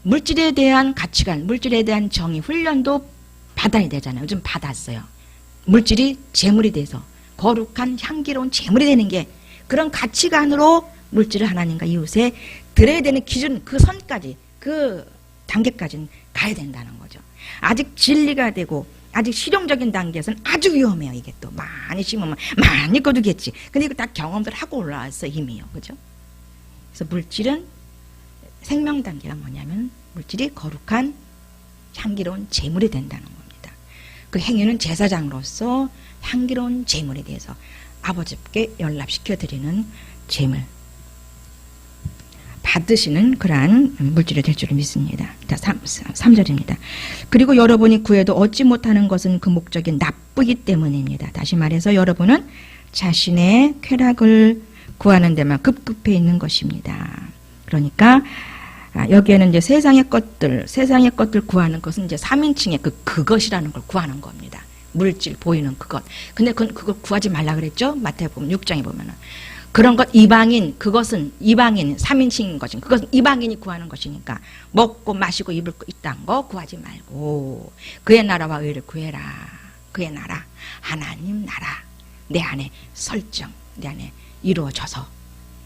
물질에 대한 가치관, 물질에 대한 정의, 훈련도 받아야 되잖아요. 요즘 받았어요. 물질이 재물이 돼서 거룩한 향기로운 재물이 되는 게 그런 가치관으로 물질을 하나님과 이웃에 드려야 되는 기준, 그 선까지, 그 단계까지는 가야 된다는 거죠. 아직 진리가 되고 아직 실용적인 단계에서는 아주 위험해요. 이게 또 많이 심으면 많이 거두겠지. 근데 이거 다 경험들 하고 올라왔어 이미요. 그죠? 그래서 물질은 생명 단계가 뭐냐면 물질이 거룩한 향기로운 제물이 된다는 겁니다. 그 행위는 제사장으로서 향기로운 제물에 대해서 아버지께 연락시켜 드리는 제물 받으시는 그러한 물질이 될 줄 믿습니다. 3절입니다. 그리고 여러분이 구해도 얻지 못하는 것은 그 목적이 나쁘기 때문입니다. 다시 말해서 여러분은 자신의 쾌락을 구하는 데만 급급해 있는 것입니다. 그러니까 여기에는 이제 세상의 것들 구하는 것은 이제 3인칭의 그것이라는 걸 구하는 겁니다. 물질 보이는 그것. 근데 그걸 구하지 말라 그랬죠? 마태복음 6장에 보면은. 그런 것 이방인, 그것은 이방인 3인칭인 것인 그것은 이방인이 구하는 것이니까 먹고 마시고 입을 거 있다는 거 구하지 말고 그의 나라와 의를 구해라. 그의 나라, 하나님 나라 내 안에 설정, 내 안에 이루어져서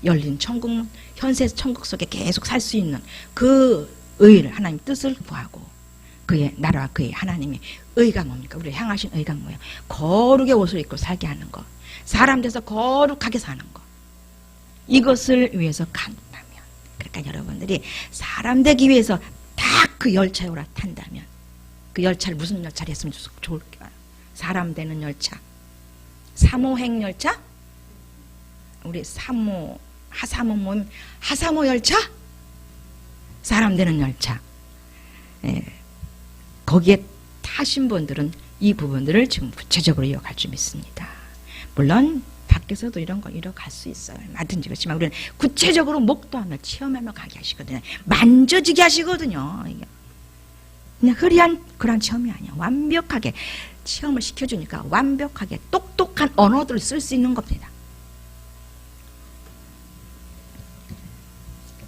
열린 천국, 현세 천국 속에 계속 살 수 있는 그 의를 하나님 뜻을 구하고 그의 나라와 그의 하나님의 의가 뭡니까? 우리를 향하신 의가 뭐예요? 거룩의 옷을 입고 살게 하는 것, 사람 돼서 거룩하게 사는 것, 이것을 위해서 간다면, 그러니까 여러분들이 사람 되기 위해서 딱 그 열차에 올라탄다면 그 열차를 무슨 열차를 했으면 좋을까요? 사람 되는 열차, 사모행 열차, 우리 하사모 모임 하사모 열차, 사람 되는 열차. 거기에 타신 분들은 이 부분들을 지금 구체적으로 이어갈 줄 믿습니다. 물론 밖에서도 이런 거 이뤄갈 수 있어요. 얼마든지. 그렇지만 우리는 구체적으로 목도하며 체험하며 가게 하시거든요. 만져지게 하시거든요. 그냥 흐리한 그런 체험이 아니야. 완벽하게 체험을 시켜주니까 완벽하게 똑똑한 언어들을 쓸 수 있는 겁니다.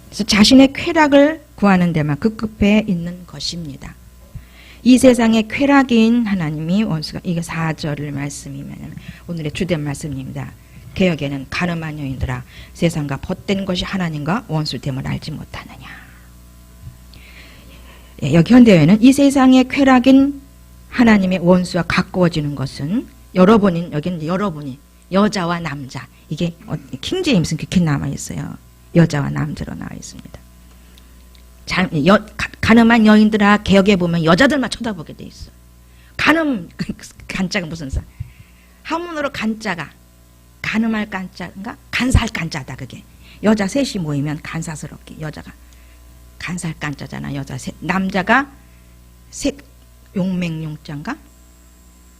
그래서 자신의 쾌락을 구하는 데만 급급해 있는 것입니다. 이 세상의 쾌락인 하나님이 원수가, 이게 4절의 말씀이면 오늘의 주된 말씀입니다. 개역에는 가늠한 여인들아 세상과 벗된 것이 하나님과 원수됨을 알지 못하느냐. 여기 현대어에는 이 세상의 쾌락인 하나님의 원수와 가까워지는 것은 여러분이, 여기는 여러분이 여자와 남자, 이게 킹제임스는 그렇게 나와 있어요. 여자와 남자로 나와 있습니다. 가늠한 여인들아, 개혁에 보면 여자들만 쳐다보게 돼 있어. 간자가 무슨 사? 한문으로 간자가 가늠할 간자인가? 간사할 간자다. 그게 여자 셋이 모이면 간사스럽게 여자가 간사할 간자잖아. 여자 셋, 남자가 셋, 용맹용자인가?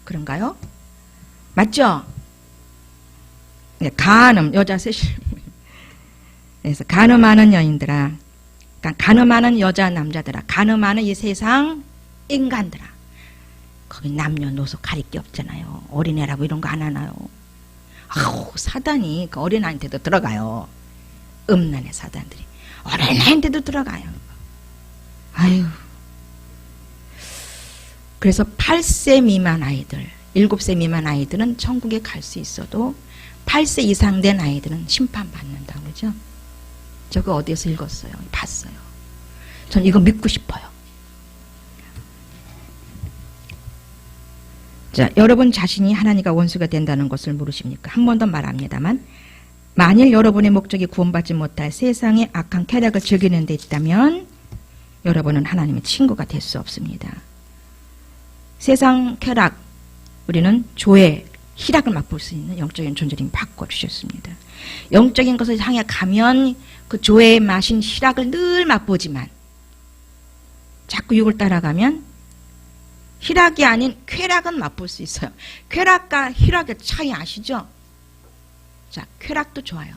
그런가요? 맞죠? 네, 간음, 여자 셋이. 그래서 간음하는 여인들아, 그러니까 간음하는 여자 남자들아, 간음하는 이 세상 인간들아. 거기 남녀노소 가릴 게 없잖아요. 어린애라고 이런 거 안 하나요? 아우, 사단이 그 어린아이한테도 들어가요. 음란의 사단들이 어린아이한테도 들어가요. 아유. 그래서 8세 미만 아이들, 7세 미만 아이들은 천국에 갈 수 있어도 8세 이상 된 아이들은 심판받는다고 그러죠. 저거 어디에서 읽었어요? 봤어요. 전 이거 믿고 싶어요. 자, 여러분 자신이 하나님과 원수가 된다는 것을 모르십니까? 한 번 더 말합니다만, 만일 여러분의 목적이 구원받지 못할 세상의 악한 쾌락을 즐기는 데 있다면 여러분은 하나님의 친구가 될 수 없습니다. 세상 쾌락, 우리는 조의 희락을 맛볼 수 있는 영적인 존재를 바꿔주셨습니다. 영적인 것을 향해 가면 그 조의 마신 희락을 늘 맛보지만 자꾸 육을 따라가면 희락이 아닌 쾌락은 맛볼 수 있어요. 쾌락과 희락의 차이 아시죠? 자, 쾌락도 좋아요.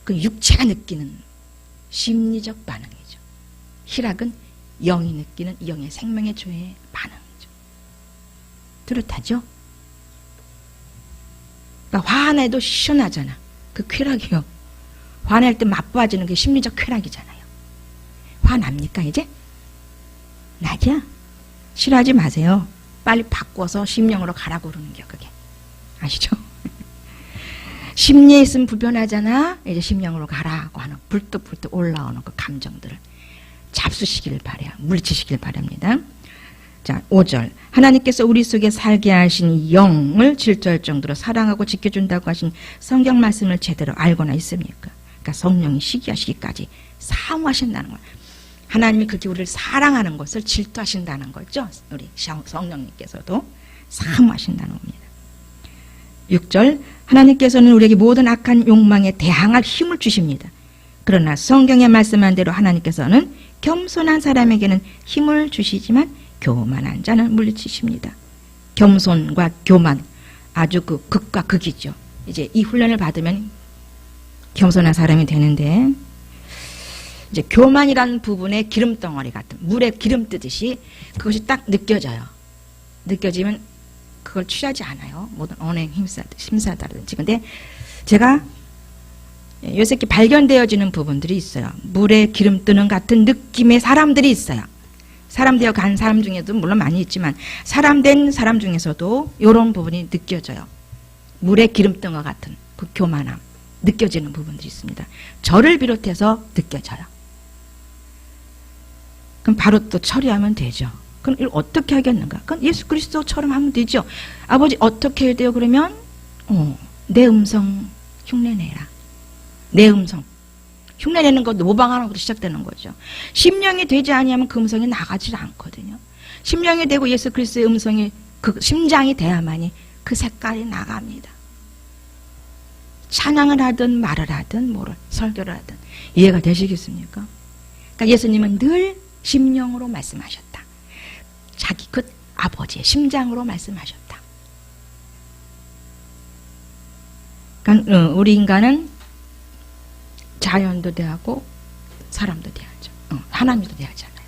그 육체가 느끼는 심리적 반응이죠. 희락은 영이 느끼는 영의 생명의 조의 반응이죠. 뚜렷하죠? 그러니까 화내도 시원하잖아. 그 쾌락이요. 화낼 때 맛봐지는 게 심리적 쾌락이잖아요. 화납니까 이제? 나죠? 싫어하지 마세요. 빨리 바꿔서 심령으로 가라고 그러는 게 그게. 아시죠? 심리에 있으면 불편하잖아. 이제 심령으로 가라고 하는 불뚝불뚝 올라오는 그 감정들을 잡수시길 바래요. 물리치시길 바랍니다. 자, 5절. 하나님께서 우리 속에 살게 하신 영을 질투할 정도로 사랑하고 지켜준다고 하신 성경 말씀을 제대로 알고나 있습니까? 그러니까 성령이 시기하시기까지 사모하신다는 거예요. 하나님이 그렇게 우리를 사랑하는 것을 질투하신다는 거죠. 우리 성령님께서도 사모하신다는 겁니다. 6절. 하나님께서는 우리에게 모든 악한 욕망에 대항할 힘을 주십니다. 그러나 성경에 말씀한 대로 하나님께서는 겸손한 사람에게는 힘을 주시지만 교만한 자는 물리치십니다. 겸손과 교만, 아주 그 극과 극이죠. 이제 이 훈련을 받으면 겸손한 사람이 되는데, 이제 교만이라는 부분에 기름덩어리 같은, 물에 기름 뜨듯이 그것이 딱 느껴져요. 느껴지면 그걸 취하지 않아요. 모든 언행 심사다든지. 근데 제가 요새 발견되어지는 부분들이 있어요. 물에 기름 뜨는 같은 느낌의 사람들이 있어요. 사람 되어 간 사람 중에도 물론 많이 있지만 사람 된 사람 중에서도 이런 부분이 느껴져요. 물에 기름 뜬 것 같은 그 교만함 느껴지는 부분들이 있습니다. 저를 비롯해서 느껴져요. 그럼 바로 또 처리하면 되죠. 그럼 이걸 어떻게 하겠는가? 그럼 예수 그리스도처럼 하면 되죠. 아버지 어떻게 해야 돼요? 그러면 내 음성 흉내내라. 내 음성 흉내내는 것도 모방하는 것으로 시작되는 거죠. 심령이 되지 아니하면 그 음성이 나가지 않거든요. 심령이 되고 예수 그리스도의 음성이 그 심장이 돼야만이 그 색깔이 나갑니다. 찬양을 하든 말을 하든 뭐를 설교를 하든 이해가 되시겠습니까? 그러니까 예수님은 늘 심령으로 말씀하셨다. 자기 그 아버지의 심장으로 말씀하셨다. 그러니까 우리 인간은 자연도 대하고 사람도 대하죠. 하나님도 대하잖아요.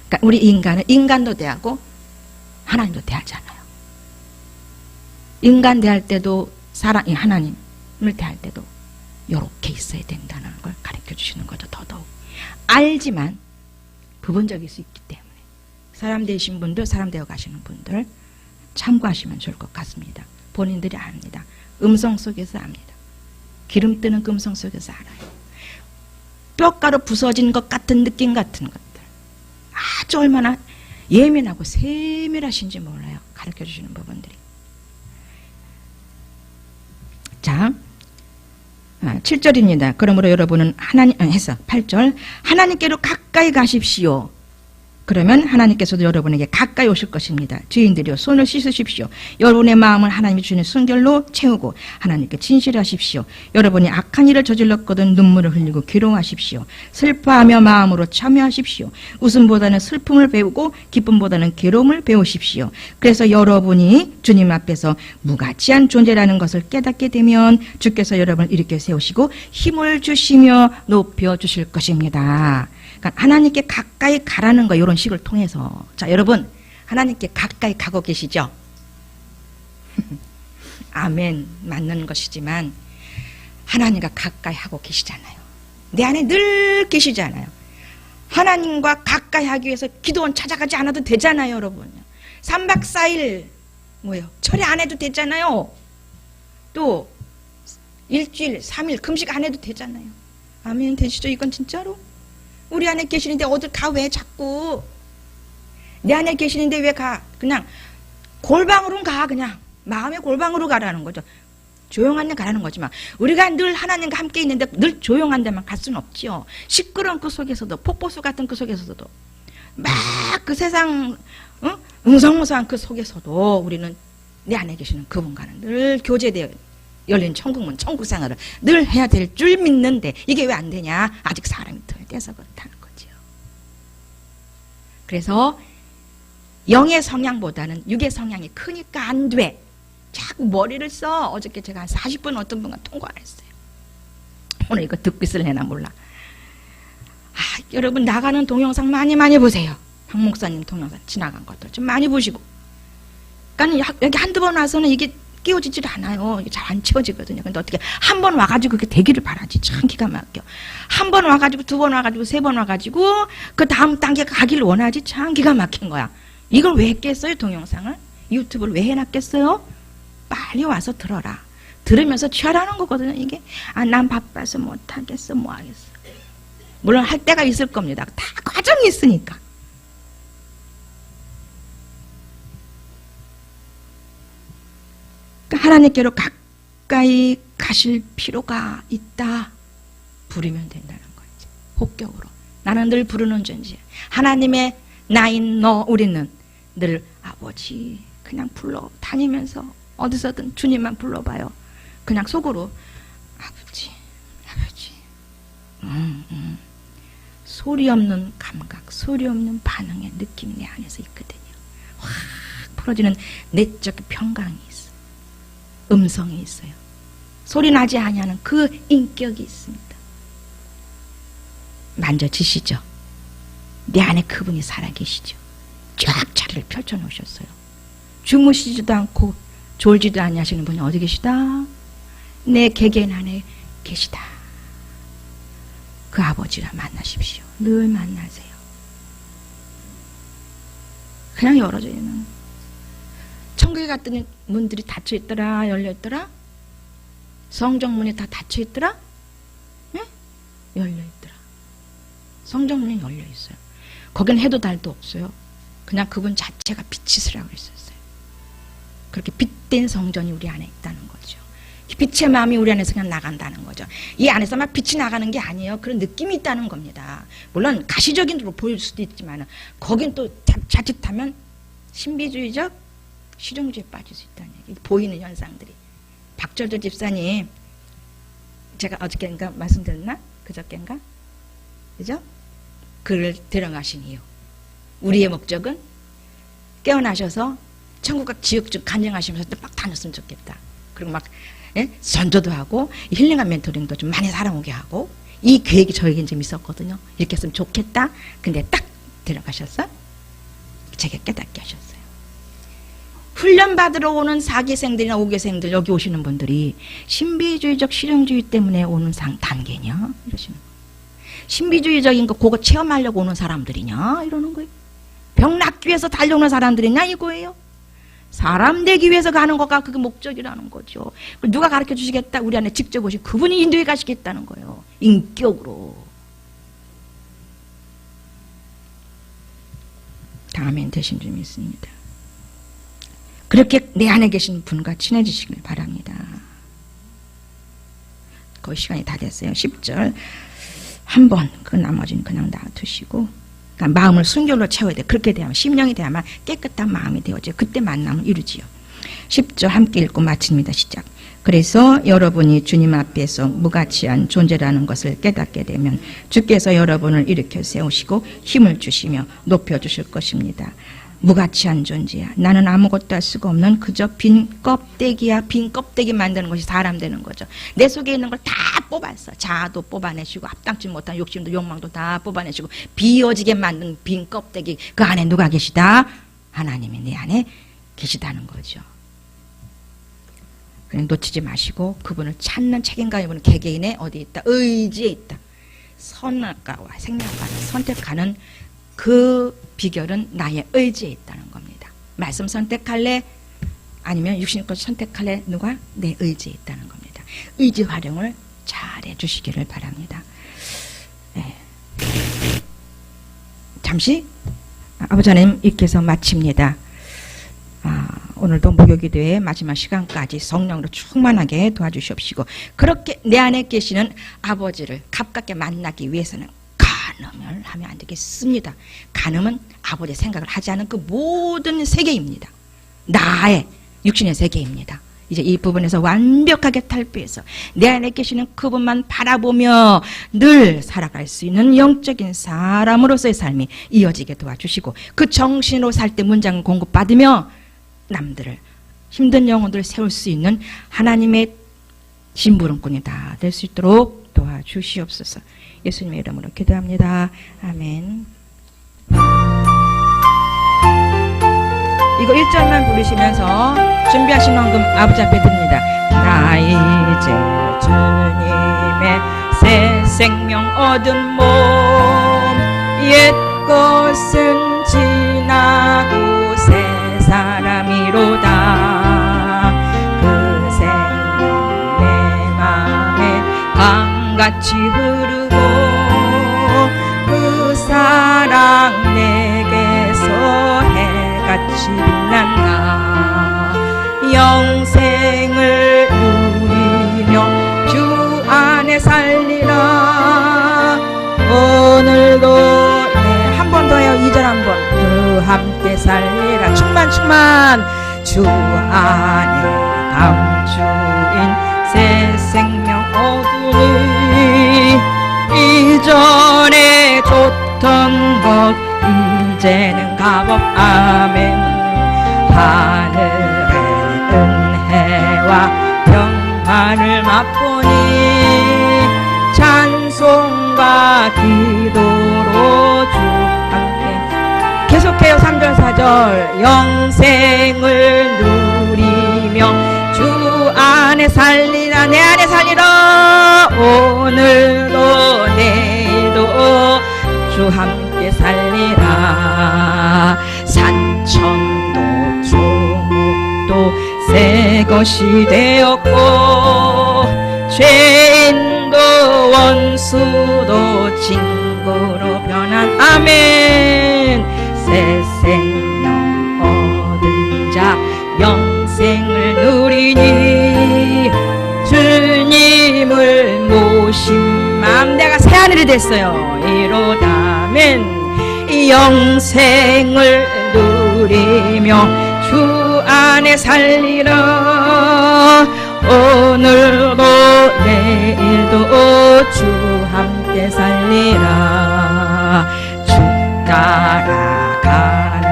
그러니까 우리 인간은 인간도 대하고 하나님도 대하잖아요. 인간 대할 때도 하나님을 대할 때도 이렇게 있어야 된다는 걸 가르쳐 주시는 거죠. 더더욱 알지만 부분적일 수 있기 때문에 사람 되신 분들, 사람 되어 가시는 분들 참고하시면 좋을 것 같습니다. 본인들이 압니다. 음성 속에서 압니다. 기름 뜨는 그 음성 속에서 알아요. 뼈가루 부서진 것 같은 느낌 같은 것들. 아주 얼마나 예민하고 세밀하신지 몰라요. 가르쳐 주시는 부분들이. 자, 7절입니다. 그러므로 여러분은 해서 8절 하나님께로 가까이 가십시오. 그러면 하나님께서도 여러분에게 가까이 오실 것입니다. 죄인들이여 손을 씻으십시오. 여러분의 마음을 하나님이 주시는 순결로 채우고 하나님께 진실하십시오. 여러분이 악한 일을 저질렀거든 눈물을 흘리고 괴로워하십시오. 슬퍼하며 마음으로 참여하십시오. 웃음보다는 슬픔을 배우고 기쁨보다는 괴로움을 배우십시오. 그래서 여러분이 주님 앞에서 무가치한 존재라는 것을 깨닫게 되면 주께서 여러분을 일으켜 세우시고 힘을 주시며 높여주실 것입니다. 그러니까 하나님께 가까이 가라는 거, 이런 식을 통해서. 자, 여러분, 하나님께 가까이 가고 계시죠? 아멘, 맞는 것이지만 하나님과 가까이 하고 계시잖아요. 내 안에 늘 계시잖아요. 하나님과 가까이 하기 위해서 기도원 찾아가지 않아도 되잖아요, 여러분. 3박 4일 철회 안 해도 되잖아요. 또 일주일 3일 금식 안 해도 되잖아요. 아멘, 되시죠? 이건 진짜로? 우리 안에 계시는데 어딜 가? 왜 자꾸? 내 안에 계시는데 왜 가? 그냥 골방으로 가. 그냥 마음의 골방으로 가라는 거죠. 조용한 데 가라는 거지만 우리가 늘 하나님과 함께 있는데 늘 조용한 데만 갈 수는 없지요. 시끄러운 그 속에서도, 폭포수 같은 그 속에서도, 막 그 세상 웅성웅성한 그 속에서도 우리는 내 안에 계시는 그분과는 늘 교제되어 열린 천국문, 천국 생활을 늘 해야 될 줄 믿는데 이게 왜 안 되냐? 아직 사람이 덜 돼서 그렇다는 거죠. 그래서 영의 성향보다는 육의 성향이 크니까 안 돼. 자꾸 머리를 써. 어저께 제가 한 40분 어떤 분과 통화 안 했어요. 오늘 이거 듣고 있을래나 몰라. 여러분 나가는 동영상 많이 보세요. 박 목사님 동영상 지나간 것들 좀 많이 보시고. 그러니까 여기 한두 번 와서는 이게 끼워지질 않아요. 이게 잘 안 채워지거든요. 근데 어떻게 한 번 와가지고 그렇게 되기를 바라지. 참 기가 막혀. 한 번 와가지고, 두 번 와가지고, 세 번 와가지고 그 다음 단계 가기를 원하지. 참 기가 막힌 거야. 이걸 왜 했겠어요? 동영상을? 유튜브를 왜 해놨겠어요? 빨리 와서 들어라. 들으면서 취하라는 거거든요. 이게 난 바빠서 못하겠어, 뭐 하겠어. 물론 할 때가 있을 겁니다. 다 과정이 있으니까. 하나님께로 가까이 가실 필요가 있다. 부르면 된다는 거지. 본격으로. 나는 늘 부르는 존재야. 하나님의 나인 너, 우리는 늘 아버지 그냥 불러 다니면서 어디서든 주님만 불러봐요. 그냥 속으로 아버지, 아버지. 소리 없는 감각, 소리 없는 반응의 느낌이 내 안에서 있거든요. 확 풀어지는 내적 평강이 있어. 음성이 있어요. 소리 나지 아니하는 그 인격이 있습니다. 만져지시죠? 내 안에 그분이 살아계시죠? 쫙 자리를 펼쳐놓으셨어요. 주무시지도 않고 졸지도 아니하시는 분이 어디 계시다? 내 개개인 안에 계시다. 그 아버지라 만나십시오. 늘 만나세요. 그냥 열어져 있는. 천국에 갔더니 문들이 닫혀있더라, 열려있더라? 성정문이 다 닫혀있더라? 네? 열려있더라. 성정문이 열려있어요. 거긴 해도 달도 없어요. 그냥 그분 자체가 빛이시라고 했었어요. 그렇게 빛된 성전이 우리 안에 있다는 거죠. 빛의 마음이 우리 안에서 그냥 나간다는 거죠. 이 안에서만 빛이 나가는 게 아니에요. 그런 느낌이 있다는 겁니다. 물론 가시적인 으로 보일 수도 있지만 거긴 또 자칫하면 신비주의적 실용주의에 빠질 수 있다는 얘기. 보이는 현상들이. 박철도 집사님, 제가 어저께인가 말씀드렸나? 그저께인가? 그죠? 그를 데려가신 이유. 우리의 목적은 깨어나셔서 천국과 지옥 중 간증하시면서 막 다녔으면 좋겠다. 그리고 막 전도도 하고 힐링한 멘토링도 좀 많이 살아오게 하고 이 계획이 저에겐 좀 있었거든요. 이렇게 했으면 좋겠다. 근데 딱 데려가셔서 제게 깨닫게 하셨어요. 훈련받으러 오는 4기생들이나 5기생들 여기 오시는 분들이 신비주의적 실용주의 때문에 오는 단계냐? 이러시는 거예요. 신비주의적인 거 그거 체험하려고 오는 사람들이냐? 이러는 거예요. 병 낫기 위해서 달려오는 사람들이냐? 이거예요. 사람 되기 위해서 가는 거가 그게 목적이라는 거죠. 누가 가르쳐 주시겠다? 우리 안에 직접 오신 그분이 인도해 가시겠다는 거예요. 인격으로. 다 아멘 되신 줄 믿습니다. 그렇게 내 안에 계신 분과 친해지시길 바랍니다. 거의 시간이 다 됐어요. 10절 한번 그 나머지는 그냥 놔두시고, 그러니까 마음을 순결로 채워야 돼. 그렇게 되면 심령이 돼야만 깨끗한 마음이 되어져요. 그때 만남을 이루지요. 10절 함께 읽고 마칩니다. 시작. 그래서 여러분이 주님 앞에서 무가치한 존재라는 것을 깨닫게 되면 주께서 여러분을 일으켜 세우시고 힘을 주시며 높여주실 것입니다. 무가치한 존재야. 나는 아무것도 할 수가 없는 그저 빈 껍데기야. 빈 껍데기 만드는 것이 사람 되는 거죠. 내 속에 있는 걸 다 뽑았어. 자아도 뽑아내시고 합당치 못한 욕심도 욕망도 다 뽑아내시고 비어지게 만든 빈 껍데기, 그 안에 누가 계시다? 하나님이 내 안에 계시다는 거죠. 그냥 놓치지 마시고 그분을 찾는 책임감, 이분은 개개인의 어디 있다? 의지에 있다. 선악과와 생명과를 선택하는 그 비결은 나의 의지에 있다는 겁니다. 말씀 선택할래? 아니면 육신의 것 선택할래? 누가? 내 의지에 있다는 겁니다. 의지 활용을 잘 해주시기를 바랍니다. 네. 잠시 아버지 하나님 읽게서 마칩니다. 오늘도 목요기도의 마지막 시간까지 성령으로 충만하게 도와주시옵시고, 그렇게 내 안에 계시는 아버지를 가깝게 만나기 위해서는 간음을 하면 안 되겠습니다. 간음은 아버지의 생각을 하지 않은 그 모든 세계입니다. 나의 육신의 세계입니다. 이제 이 부분에서 완벽하게 탈피해서 내 안에 계시는 그분만 바라보며 늘 살아갈 수 있는 영적인 사람으로서의 삶이 이어지게 도와주시고, 그 정신으로 살 때 문장을 공급받으며 남들을, 힘든 영혼들을 세울 수 있는 하나님의 심부름꾼이 다 될 수 있도록 도와주시옵소서. 예수님의 이름으로 기도합니다. 아멘. 이거 1절만 부르시면서 준비하신 헌금 아버지 앞에 드립니다. 나 이제 주님의 새 생명 얻은 몸, 옛 것은 지나고 새 사람이로다. 그 생명 내 맘에 강같이 흐르고 그 사랑 내게서 해같이 빛난다. 영생을 누리며 주 안에 살리라. 오늘도 한 번 더요. 2절 한번. 주 함께 살리라. 충만 주 안에 감추인 새 생명 얻으니 이전에 줬던 것 이제는 값없. 아멘. 하늘의 은혜와 평안을 맛보니 찬송과 기도로 주 함께. 계속해요. 3절 4절. 영생을 누리며 주 안에 살리라. 내 안에 살리라. 오늘도 내일도 주 함께 살리라. 산천도 조목도 새 것이 되었고 죄인도 원수도 친구로 변한. 아멘. 새 생명 얻은 자 영생을 누리니 주님을 모신 마음 내가 새하늘이 됐어요. 이로다면 영생을 누리며 주 안에 살리라. 오늘도 내일도 주 함께 살리라. 주 따라가는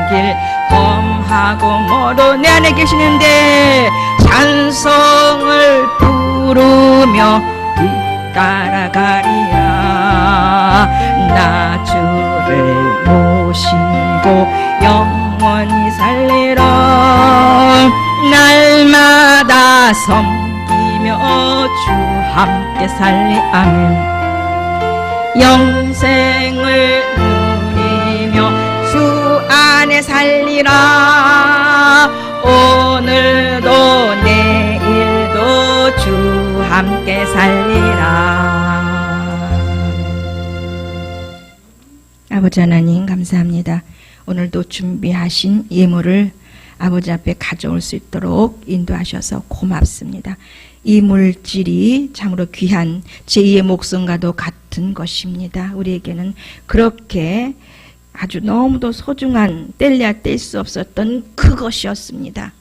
길 험하고 멀어 내 안에 계시는데 찬송을 부르며 따라가리라. 나 주를 모시고 영원히 살리라. 날마다 섬기며 주 함께 살리. 아멘. 영생을 누리며 주 안에 살리라. 오늘도 내일도 주 함께 살리라. 아버지 하나님 감사합니다. 오늘도 준비하신 예물을 아버지 앞에 가져올 수 있도록 인도하셔서 고맙습니다. 이 물질이 참으로 귀한 제2의 목숨과도 같은 것입니다. 우리에게는 그렇게 아주 너무도 소중한 뗄래야 뗄 수 없었던 그것이었습니다.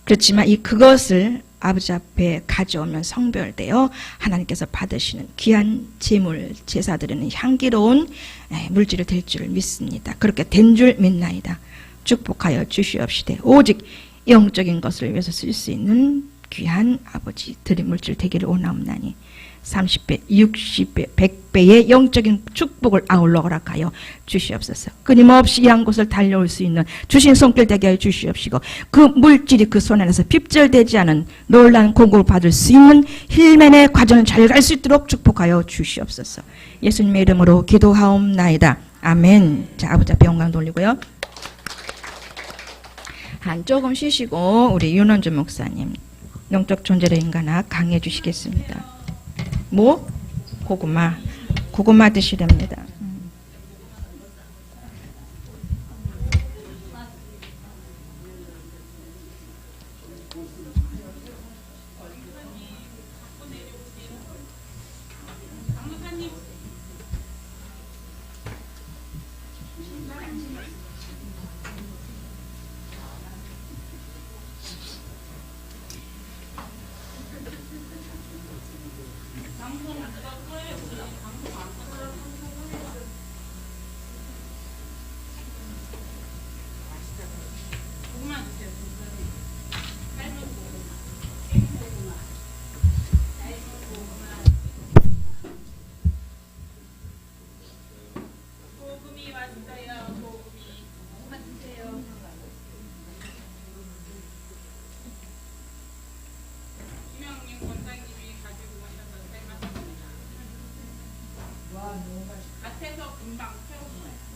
그렇지만 이 그것을 아버지 앞에 가져오면 성별되어 하나님께서 받으시는 귀한 제물, 제사드리는 향기로운 물질이 될 줄 믿습니다. 그렇게 된 줄 믿나이다. 축복하여 주시옵시되 오직 영적인 것을 위해서 쓸 수 있는 귀한 아버지 드린 물질 되기를 원하옵나니 30배, 60배, 100배의 영적인 축복을 아울러 허락하여 주시옵소서. 끊임없이 양 곳을 달려올 수 있는 주신 손길 되게 하여 주시옵시고 그 물질이 그 손 안에서 핍절되지 않은 놀라운 공급을 받을 수 있는 힐맨의 과정을 잘 갈 수 있도록 축복하여 주시옵소서. 예수님의 이름으로 기도하옵나이다. 아멘. 자, 아버지 앞에 영광 돌리고요. 한 조금 쉬시고 우리 윤원주 목사님 영적 존재로 인간학 강의해 주시겠습니다. 뭐? 고구마 드시렵니다. 밭에서 금방 태웠어요.